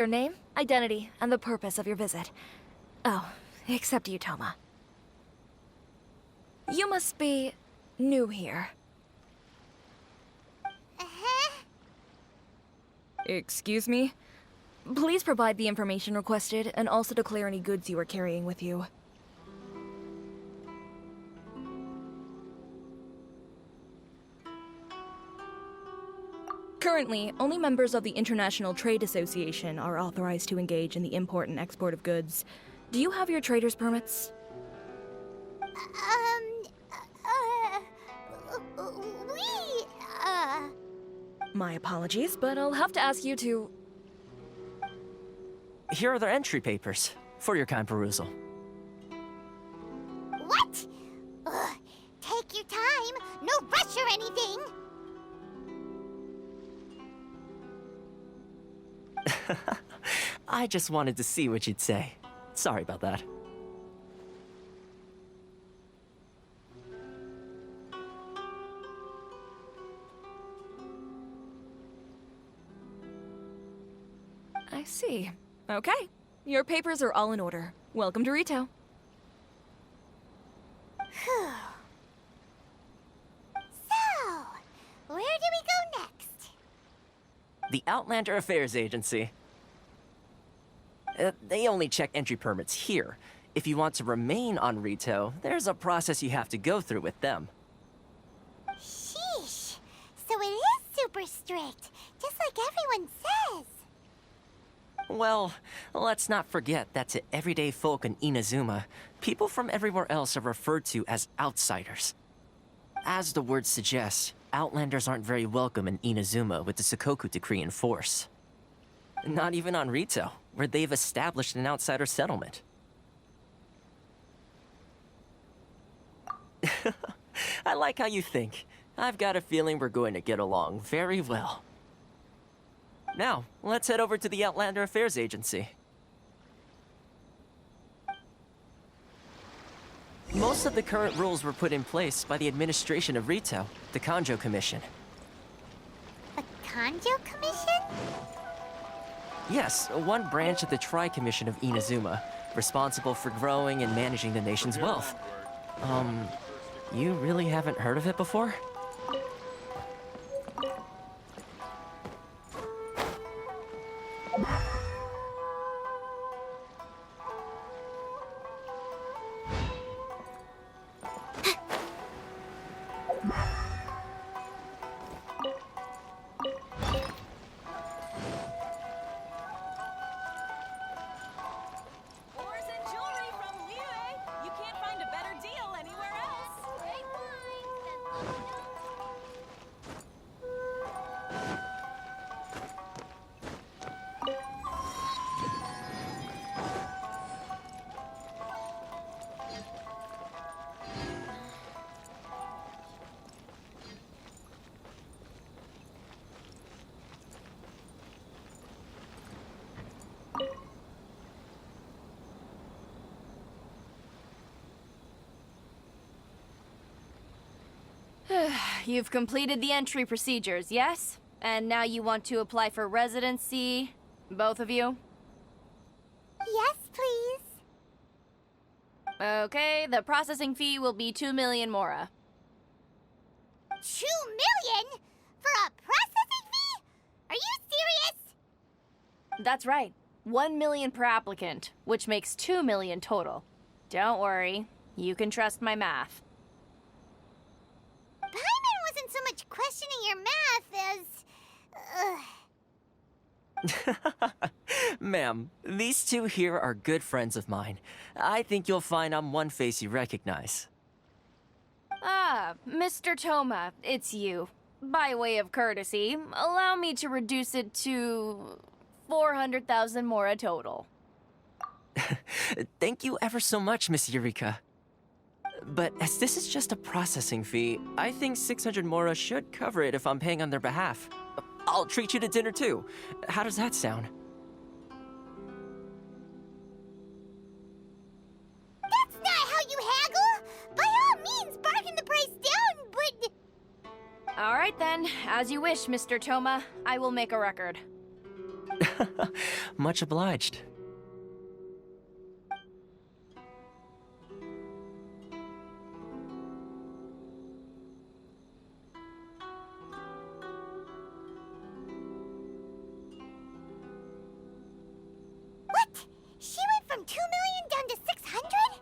Your name, identity, and the purpose of your visit. Oh, except you, Toma. You must be new here. Excuse me? Please provide the information requested, and also declare any goods you are carrying with you. Currently, only members of the International Trade Association are authorized to engage in the import and export of goods. Do you have your trader's permits? My apologies, but I'll have to ask you to... Here are their entry papers, for your kind perusal. What? Ugh, take your time, no rush or anything. I just wanted to see what you'd say. Sorry about that. I see. Okay. Your papers are all in order. Welcome to Rito. So, where do we go next? The Outlander Affairs Agency. They only check entry permits here. If you want to remain on Rito, there's a process you have to go through with them. Sheesh. So it is super strict, just like everyone says. Well, let's not forget that to everyday folk in Inazuma, people from everywhere else are referred to as outsiders. As the word suggests, Outlanders aren't very welcome in Inazuma with the Sakoku Decree in force. Not even on Rito, where they've established an outsider settlement. I like how you think. I've got a feeling we're going to get along very well. Now, let's head over to the Outlander Affairs Agency. Most of the current rules were put in place by the administration of Rito, the Kanjo Commission. A Kanjo Commission? Yes, one branch of the Tri-Commission of Inazuma, responsible for growing and managing the nation's wealth. You really haven't heard of it before? Ores and jewelry from Liyue. You can't find a better deal anywhere else. Great minds, then let me know. You've completed the entry procedures, yes? And now you want to apply for residency? Both of you? Yes, please. Okay, the processing fee will be 2 million mora. 2 million? For a processing fee? Are you serious? That's right. 1 million per applicant, which makes 2 million total. Don't worry, you can trust my math. Paimon wasn't so much questioning your math as... Ma'am, these two here are good friends of mine. I think you'll find I'm one face you recognize. Ah, Mr. Toma, it's you. By way of courtesy, allow me to reduce it to 400,000 mora total. Thank you ever so much, Miss Eureka. But as this is just a processing fee, I think 600 mora should cover it if I'm paying on their behalf. I'll treat you to dinner too. How does that sound? That's not how you haggle! By all means, bargain the price down, but... All right then, as you wish, Mr. Toma. I will make a record. Much obliged. What? She went from 2 million down to 600?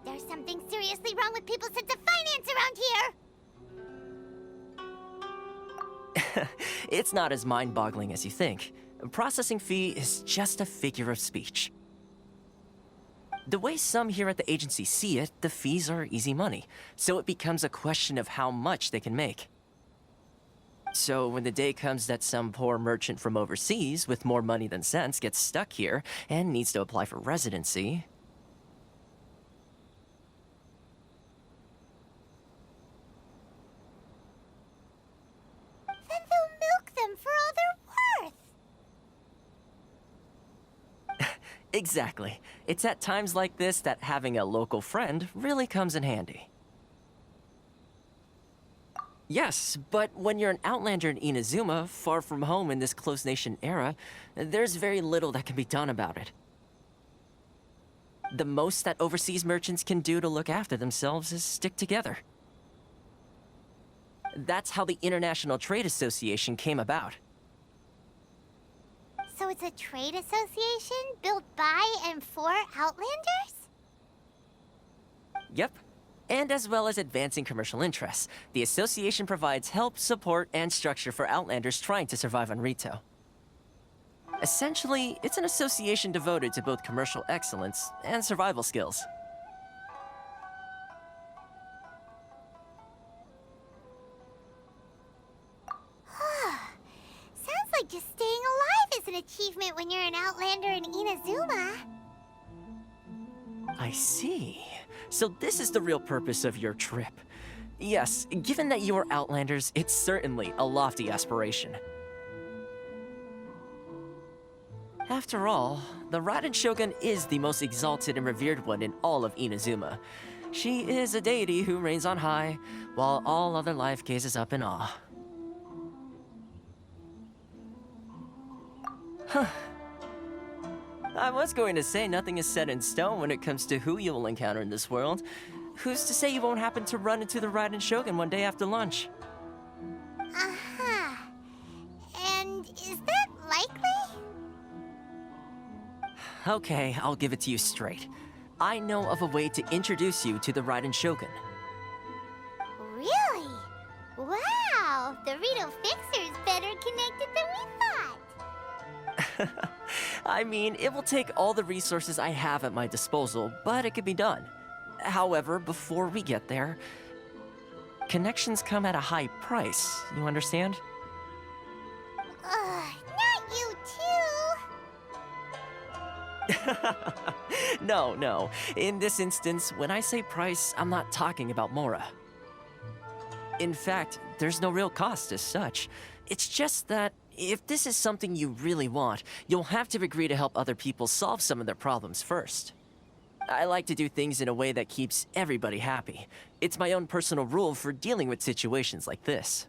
There's something seriously wrong with people's sense of finance around here! It's not as mind-boggling as you think. A processing fee is just a figure of speech. The way some here at the agency see it, the fees are easy money, so it becomes a question of how much they can make. So when the day comes that some poor merchant from overseas with more money than sense gets stuck here and needs to apply for residency, Then they'll milk them for all they're worth! exactly. It's at times like this that having a local friend really comes in handy. Yes, but when you're an outlander in Inazuma, far from home in this close nation era, there's very little that can be done about it. The most that overseas merchants can do to look after themselves is stick together. That's how the International Trade Association came about. So it's a trade association built by and for Outlanders? Yep. And as well as advancing commercial interests, the association provides help, support, and structure for Outlanders trying to survive on Rito. Essentially, it's an association devoted to both commercial excellence and survival skills. Sounds like just staying alive is an achievement when you're an Outlander in Inazuma. I see. So this is the real purpose of your trip. Yes, given that you are Outlanders, it's certainly a lofty aspiration. After all, the Raiden Shogun is the most exalted and revered one in all of Inazuma. She is a deity who reigns on high, while all other life gazes up in awe. Huh. I was going to say nothing is set in stone when it comes to who you will encounter in this world. Who's to say you won't happen to run into the Raiden Shogun one day after lunch? Uh-huh. And is that likely? Okay, I'll give it to you straight. I know of a way to introduce you to the Raiden Shogun. Really? Wow, the Rito Fixer's better connected than we thought. I mean, it will take all the resources I have at my disposal, but it can be done. However, before we get there, connections come at a high price, you understand? Not you too. No. In this instance, when I say price, I'm not talking about Mora. In fact, there's no real cost as such. It's just that if this is something you really want, you'll have to agree to help other people solve some of their problems first. I like to do things in a way that keeps everybody happy. It's my own personal rule for dealing with situations like this.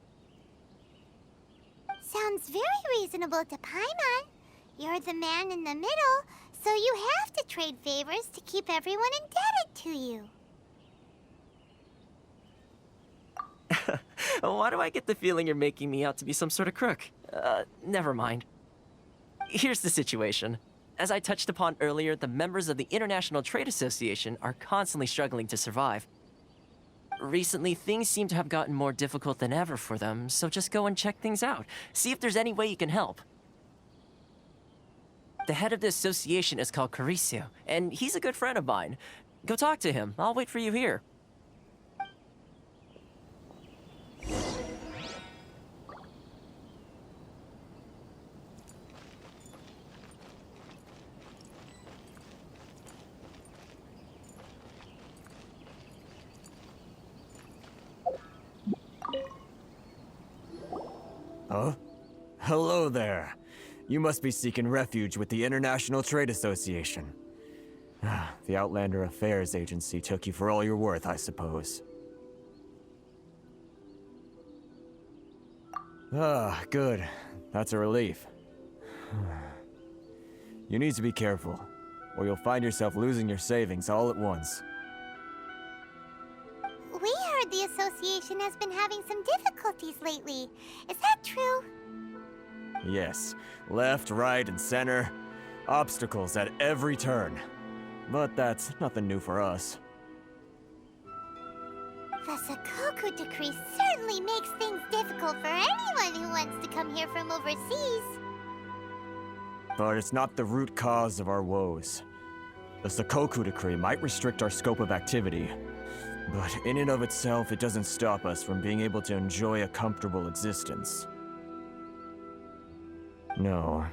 Sounds very reasonable to Paimon. You're the man in the middle, so you have to trade favors to keep everyone indebted to you. Why do I get the feeling you're making me out to be some sort of crook? Never mind. Here's the situation. As I touched upon earlier, the members of the International Trade Association are constantly struggling to survive. Recently, things seem to have gotten more difficult than ever for them, so just go and check things out. See if there's any way you can help. The head of the association is called Caricio, and he's a good friend of mine. Go talk to him. I'll wait for you here. Huh? Hello there. You must be seeking refuge with the International Trade Association. The Outlander Affairs Agency took you for all you're worth, I suppose. Good. That's a relief. You need to be careful, or you'll find yourself losing your savings all at once. We heard the association has been having some difficulties lately. Is that true? Yes, left, right, and center. Obstacles at every turn. But that's nothing new for us. The Sakoku decree certainly makes things difficult for anyone who wants to come here from overseas. But it's not the root cause of our woes. The Sakoku decree might restrict our scope of activity, but in and of itself, it doesn't stop us from being able to enjoy a comfortable existence. No.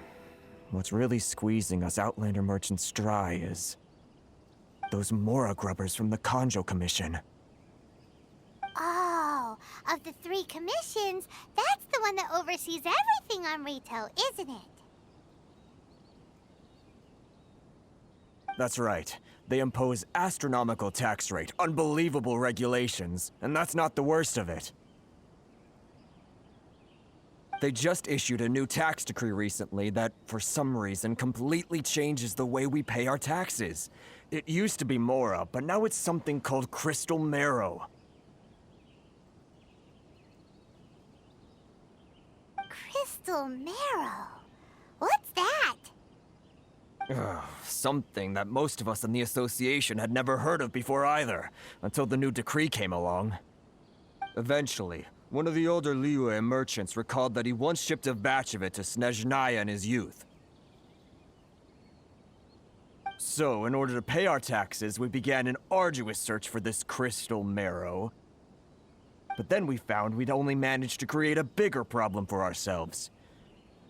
What's really squeezing us Outlander merchants dry is those Mora grubbers from the Kanjo Commission. Oh, of the 3 commissions, that's the one that oversees everything on retail, isn't it? That's right. They impose astronomical tax rate, unbelievable regulations, and that's not the worst of it. They just issued a new tax decree recently that, for some reason, completely changes the way we pay our taxes. It used to be Mora, but now it's something called Crystal Marrow. Crystal Marrow? What's that? Something that most of us in the association had never heard of before either, until the new decree came along. Eventually, one of the older Liyue merchants recalled that he once shipped a batch of it to Snezhnaya in his youth. So, in order to pay our taxes, we began an arduous search for this crystal marrow. But then we found we'd only managed to create a bigger problem for ourselves.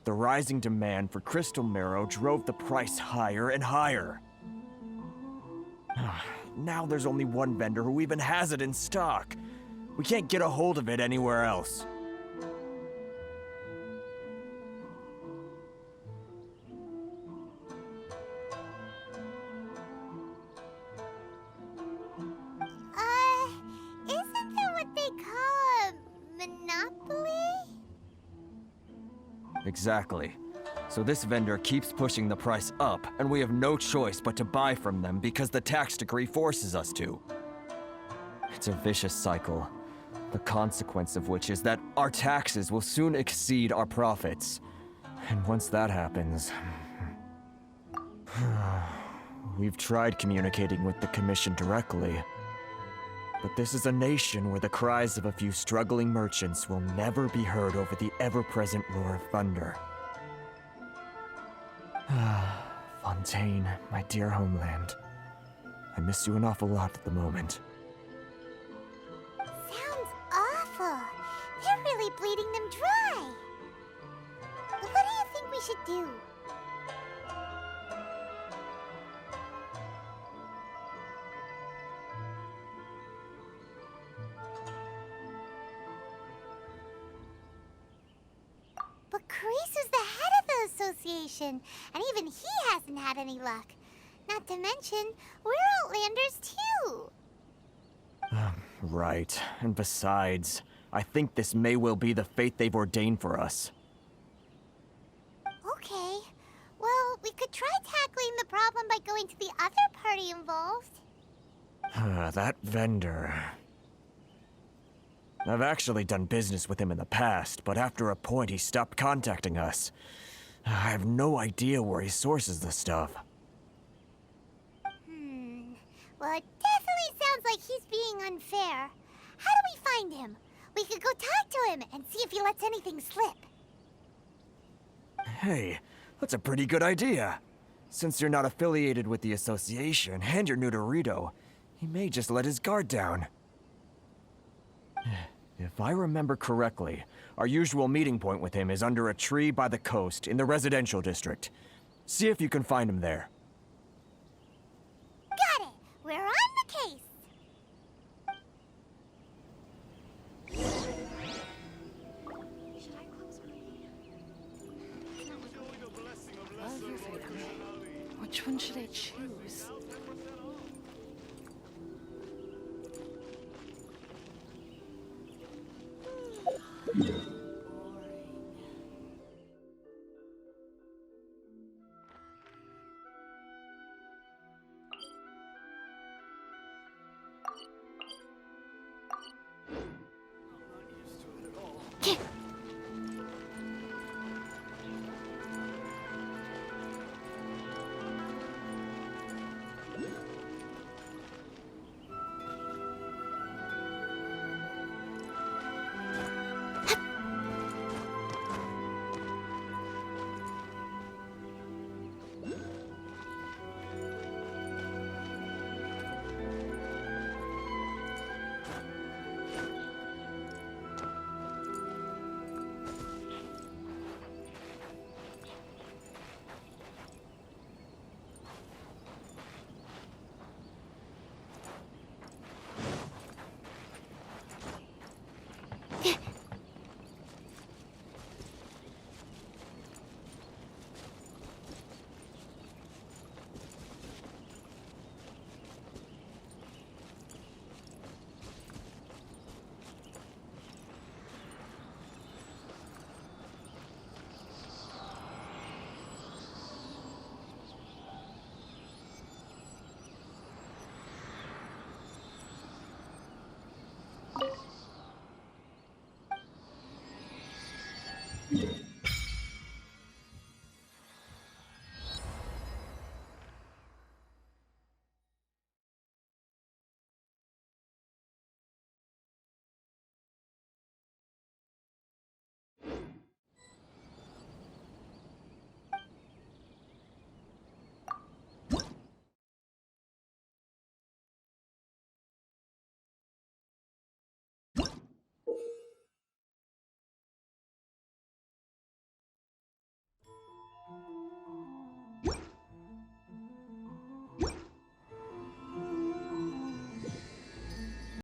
The rising demand for crystal marrow drove the price higher and higher. Now there's only one vendor who even has it in stock. We can't get a hold of it anywhere else. Isn't that what they call a monopoly? Exactly. So this vendor keeps pushing the price up, and we have no choice but to buy from them because the tax decree forces us to. It's a vicious cycle. The consequence of which is that our taxes will soon exceed our profits. And once that happens... We've tried communicating with the Commission directly. But this is a nation where the cries of a few struggling merchants will never be heard over the ever-present roar of thunder. Fontaine, my dear homeland. I miss you an awful lot at the moment. Sounds awful. They're really bleeding them dry. What do you think we should do? But Carisu's the head of the association, and even he hasn't had any luck. Not to mention, we're Outlanders too. Right. And besides, I think this may well be the fate they've ordained for us. Okay. Well, we could try tackling the problem by going to the other party involved. That vendor... I've actually done business with him in the past, but after a point he stopped contacting us. I have no idea where he sources the stuff. Well, it definitely sounds like he's being unfair. How do we find him? We could go talk to him and see if he lets anything slip. Hey, that's a pretty good idea. Since you're not affiliated with the association and you're new to Rito, he may just let his guard down. If I remember correctly, our usual meeting point with him is under a tree by the coast in the residential district. See if you can find him there. Got it! We're on the case! Which one should I choose?